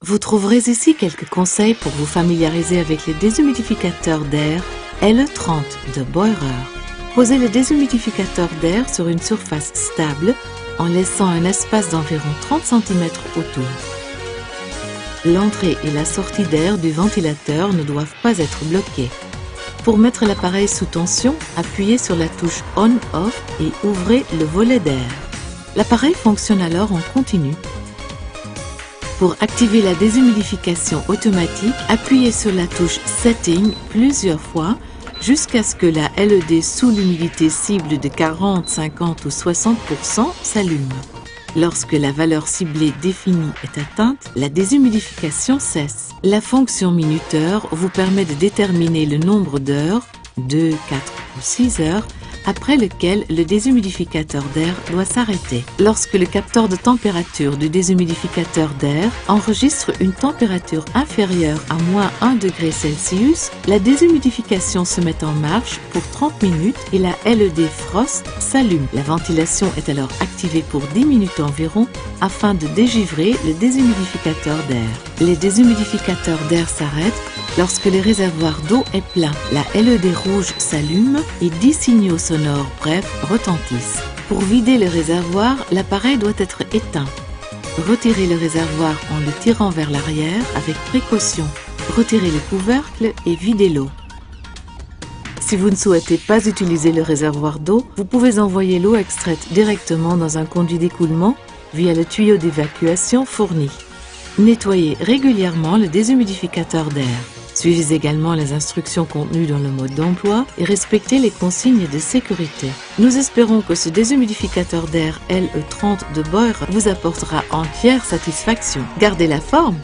Vous trouverez ici quelques conseils pour vous familiariser avec les déshumidificateurs d'air LE30 de Boirer. Posez le déshumidificateur d'air sur une surface stable en laissant un espace d'environ 30 cm autour. L'entrée et la sortie d'air du ventilateur ne doivent pas être bloquées. Pour mettre l'appareil sous tension, appuyez sur la touche On/Off et ouvrez le volet d'air. L'appareil fonctionne alors en continu. Pour activer la déshumidification automatique, appuyez sur la touche Setting plusieurs fois jusqu'à ce que la LED sous l'humidité cible de 40, 50 ou 60% s'allume. Lorsque la valeur ciblée définie est atteinte, la déshumidification cesse. La fonction minuteur vous permet de déterminer le nombre d'heures, 2, 4 ou 6 heures, après lequel le déshumidificateur d'air doit s'arrêter. Lorsque le capteur de température du déshumidificateur d'air enregistre une température inférieure à -1 degré Celsius, la déshumidification se met en marche pour 30 minutes et la LED Frost s'allume. La ventilation est alors activée pour 10 minutes environ afin de dégivrer le déshumidificateur d'air. Les déshumidificateurs d'air s'arrêtent lorsque le réservoir d'eau est plein. La LED rouge s'allume et 10 signaux sonores brefs retentissent. Pour vider le réservoir, l'appareil doit être éteint. Retirez le réservoir en le tirant vers l'arrière avec précaution. Retirez le couvercle et videz l'eau. Si vous ne souhaitez pas utiliser le réservoir d'eau, vous pouvez envoyer l'eau extraite directement dans un conduit d'écoulement via le tuyau d'évacuation fourni. Nettoyez régulièrement le déshumidificateur d'air. Suivez également les instructions contenues dans le mode d'emploi et respectez les consignes de sécurité. Nous espérons que ce déshumidificateur d'air LE30 de Boirer vous apportera entière satisfaction. Gardez la forme!